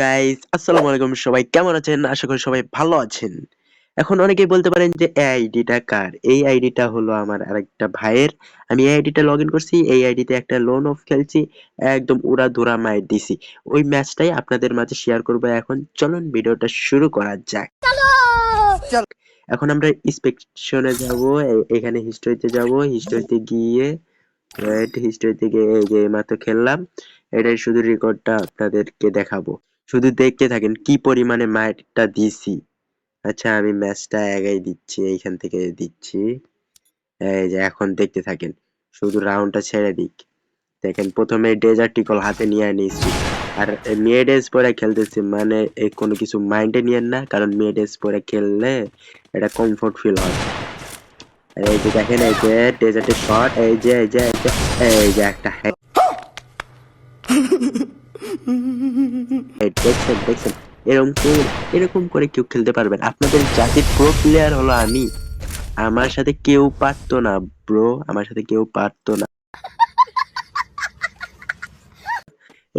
Guys, আসসালামু আলাইকুম। সবাই কেমন আছেন? আশা করি সবাই ভালো আছেন। এখন অনেকেই বলতে পারেন যে এই আইডিটা কার? এই আইডিটা হলো আমার আরেকটা ভাইয়ের। আমি এই আইডিটা লগইন করছি। এই আইডিতে একটা লোন অফ খেলছি। একদম উড়াধুরা মাইর দিছি। ওই ম্যাচটাই আপনাদের মাঝে শেয়ার করব এখন। চলুন ভিডিওটা শুরু করা যাক। এখন আমরা ইন্সপেকশনে যাব। এখানে হিস্টরিতে যাব। হিস্টরিতে গিয়ে হিস্টরিতে গিয়ে এই যে মাত্র খেললাম। এটাই শুধু রেকর্ডটা আপনাদেরকে দেখাবো। শুধু দেখতে থাকেন কি পরিমাণে মাইরটা দিছি। আচ্ছা, আমি ম্যাচটা আগাই দিচ্ছি, এইখান থেকে দিচ্ছি। এই যে এখন দেখতে থাকেন, শুধু রাউন্ডটা ছেড়ে দিক। দেখেন প্রথমে ডেজার্ট ইগল হাতে নিয়ে নিয়েছি। আর মেডেস পরে খেলতেছি, মানে এই কোনো কিছু মাইন্ডে নিয়েন না, কারণ মেডেস পরে খেললে এটা কমফোর্ট ফিল হয়। এই যে দেখেন, এই যে ডেজার্টের শট, এই যে একটা হেড দেখছেন দেখছেন। এরকম করে কেউ খেলতে পারবেন? আপনাদের জাতির প্রো প্লেয়ার হলো আমি। আমার সাথে কেউ পারতো না ব্রো, আমার সাথে কেউ পারতো না।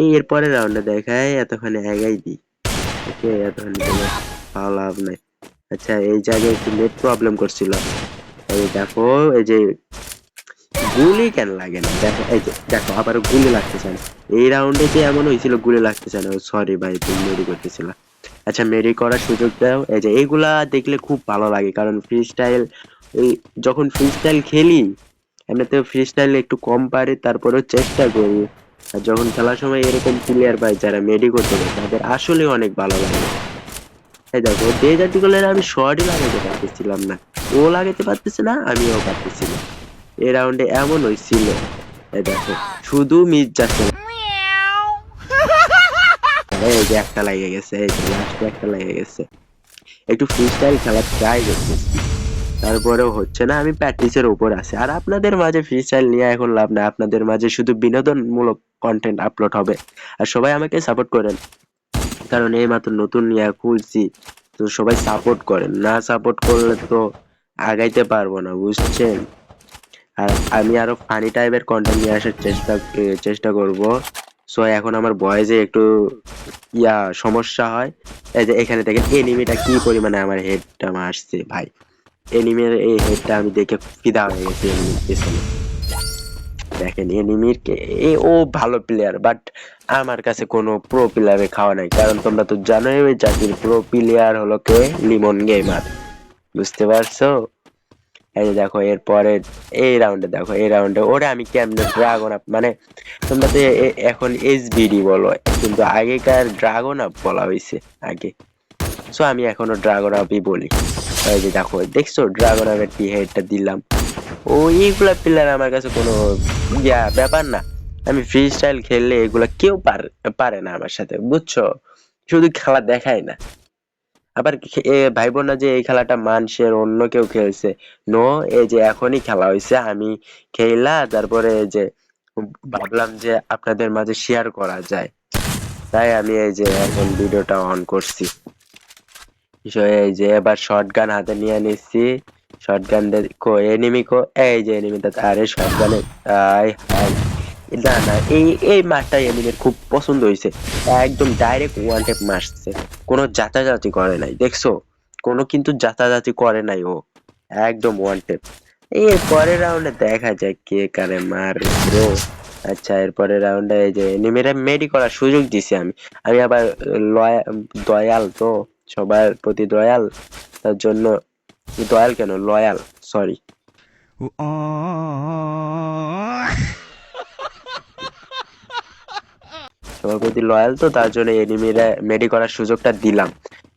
এই এরপরের রাউন্ডে দেখায়, এতখানি আগাই দিই। ওকে, এতখানি দেখে ভালো লাভ নাই। আচ্ছা, এই জায়গায় একটু নেট প্রবলেম করছিল। এই দেখো, এই যে গুলি কেন লাগে না? দেখো, এই যে দেখো, আবারও গুলি লাগতেছে না। এই রাউন্ডে যে এমন হয়েছিল গুলি লাগতেছে না। সরি ভাই, তুমি মেরি করতেছিল। আচ্ছা, মেরি করার সুযোগ দাও। এই যে এইগুলা দেখলে খুব ভালো লাগে, কারণ ফ্রি স্টাইল, এই যখন ফ্রি স্টাইল খেলি, এমনিতে ফ্রি স্টাইল একটু কম পারি, তারপরেও চেষ্টা করি। আর যখন খেলার সময় এরকম প্লেয়ার পাই যারা মেডি করতে পারে, তাদের আসলে অনেক ভালো লাগে। এই দেখো, ডেজার্টিকলের আমি শর্টই লাগাতে পারতেছিলাম না। ও লাগাতে পারতেছে না, আমিও পারতেছি না। এই রাউন্ডে এমন হয়েছিল, এই দেখো, শুধু মিস যাচ্ছে না। এই যে একটা লেগে গেছে, এই যে লাস্টে একটা লেগে গেছে। একটু ফ্রি স্টাইল খেলার ট্রাই করতেছি, তারপরেও হচ্ছে না। আমি প্র্যাকটিসের উপর আছি। আর আপনাদের মাঝে ফ্রি স্টাইল নিয়ে এখন লাভ নাই, আপনাদের মাঝে শুধু বিনোদনমূলক কন্টেন্ট আপলোড হবে। আর সবাই আমাকে সাপোর্ট করেন, কারণ এই মাত্র নতুন নিয়ে খুলছি। তো সবাই সাপোর্ট করেন, না সাপোর্ট করলে তো আগাইতে পারবো না, বুঝছেন? আর আমি আরো ফানি টাইপের কন্টেন্ট নিয়ে আসার চেষ্টা করব। সো এখন আমার ভয়েসে একটু সমস্যা হয়। এই যে এখানে দেখেন এনিমিটা কি পরিমাণে আমার হেডটা মারছে ভাই। এনিমির এই হেডটা আমি দেখে ফিদা হয়ে গেছি এনিমির পেছনে। দেখেন এনিমির ও ভালো প্লেয়ার, বাট আমার কাছে কোনো প্রো প্লেয়ারে খাওয়া নাই, কারণ তোমরা তো জানোই ওই জাতির প্রো প্লেয়ার হলো কে, লিমন গেমার। বুঝতে পারছো? এই যে দেখো, এরপরে এই রাউন্ডে দেখো, এই রাউন্ডে ওরে আমি কেমনে ড্রাগন আপ, মানে তোমরা তো এখন এসবিডি বলো, কিন্তু আগেকার ড্রাগন আপ বলা হয়েছে আগে। সো আমি এখনো ড্রাগন আপই বলি। এই যে দেখো, দেখছো ড্রাগন আপের কি হেডটা দিলাম। ও এইগুলা প্লেয়ার আমার কাছে কোনো ব্যাপার না। আমি ফ্রি স্টাইল খেললে এগুলা কেউ পারে না আমার সাথে, বুঝছো? শুধু খেলা দেখায় না। আবার ভাইবো না যে এই খেলাটা মানুষের অন্য কেউ খেলছে। নো, এই যে এখনই খেলা হয়েছে, আমি খেলা, তারপরে এই যে ভাবলাম যে আপনাদের মাঝে শেয়ার করা যায়, তাই আমি এই যে এখন ভিডিওটা অন করছি। এই যে এবার শটগান হাতে নিয়ে নিচ্ছি। শটগান কো এনিমি কো, এই যে এনিমিটা, আরে শটগানে আই হাই। না না, এই মারটা এনিমির খুব পছন্দ হয়েছে। একদম ডাইরেক্ট ওয়ান টেপ মারছে, কোনো জাতাজাতি করে নাই, দেখছো? কোনো কিন্তু জাতাজাতি করে নাই ও, একদম ওয়ান টেপ। এর পরের রাউন্ডে দেখা যায় কে কারে মারে ব্রো। আচ্ছা, এর পরের রাউন্ডে এই যে এনিমিরা মেডি করার সুযোগ দিছি আমি। আমি আবার দয়াল তো, সবার প্রতি দয়াল, তার জন্য দয়াল কেন, লয়াল, সরি। সবার প্রতি লয়াল তো, তার জন্য এনিমিরা মেডি করার সুযোগটা দিলাম।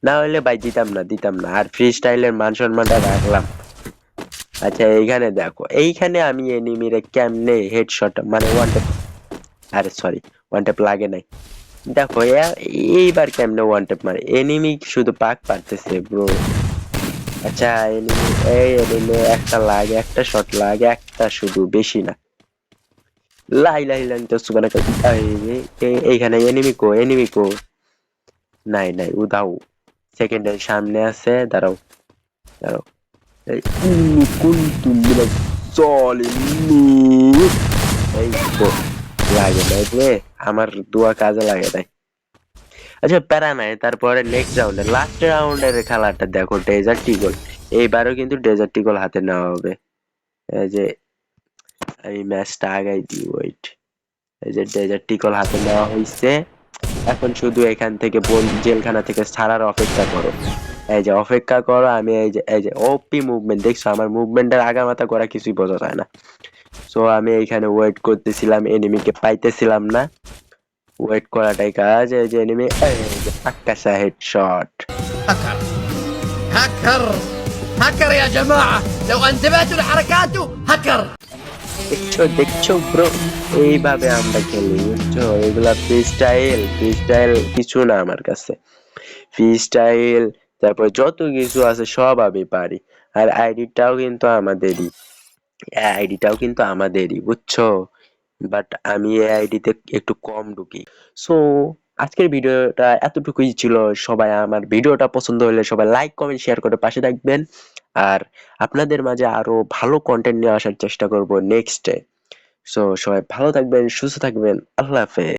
না হলে ভাই দিতাম না, আর ফ্রি স্টাইলের মান সম্মানটা রাখলাম। আচ্ছা, এইখানে দেখো, এইখানে আমি এনিমিরে কেমনে হেডশট, মানে ওয়ান ট্যাপ, আরে সরি, ওয়ান ট্যাপ লাগে নাই। দেখো এইবার কেমনে ওয়ান ট্যাপ মারে, এনিমি শুধু পাক পারতেছে ব্রো। আচ্ছা, এনিমি, এই এনিমি একটা লাগে, একটা শট লাগে, একটা শুধু, বেশি না। লাই লাই লাই তো সুবানা, এইখানে এনিমি কো, নাই নাই, উধাও। সেকেন্ডের সামনে আছে, দাঁড়াও দাঁড়াও। এই কুন্তু মিনাজ জালিমিন, এই তো লাগে নাই রে, আমার দোয়া কাজে লাগে নাই। আচ্ছা প্যারা নাই, তারপরে নেক্সট রাউন্ডে লাস্ট রাউন্ডের খেলাটা দেখো, ডেজার্ট ইগল। এইবারও কিন্তু ডেজার্ট ইগল হাতে নেওয়া হবে। এই যে আমি ম্যাচটা আগাই দিই, ওয়েট। এই যে ডেজার্ট ইগল হাতে নেওয়া হয়েছে। এখন শুধু এখান থেকে জেলখানা থেকে ছাড়ার অপেক্ষা করো। এই যে অপেক্ষা করো, আমি এই যে ওপি মুভমেন্ট দেখছো, আমার মুভমেন্টের আগামাথা করা কিছুই বোঝা যায় না। সো আমি এইখানে ওয়েট করতেছিলাম, এনিমিকে পাইতেছিলাম না। ওয়েট করাটাই কাজ। এই যে এনিমি, এই যে পাক্কা হেডশট। هكر هكر هكر يا جماعة، لو انتبهتوا لحركاته هكر. দেখছো দেখছো ব্রো, এইভাবে আমরা খেলি বুঝছো। এগুলা ফ্রি স্টাইল, ফ্রি স্টাইল কিছু না আমার কাছে। ফ্রি স্টাইল, তারপর যত কিছু আছে সব আমি পারি। আর আইডিটাও কিন্তু আমাদেরই বুঝছো। বাট আমি এই আইডিতে একটু কম ঢুকি। সো আজকের ভিডিওটা এতটুকুই ছিল। সবাই আমার ভিডিওটা পছন্দ হলে সবাই লাইক কমেন্ট শেয়ার করে পাশে থাকবেন। আর আপনাদের মাঝে আরো ভালো কন্টেন্ট নিয়ে আসার চেষ্টা করব নেক্সটে। সো সবাই ভালো থাকবেন, সুস্থ থাকবেন, আল্লাহ হাফেজ।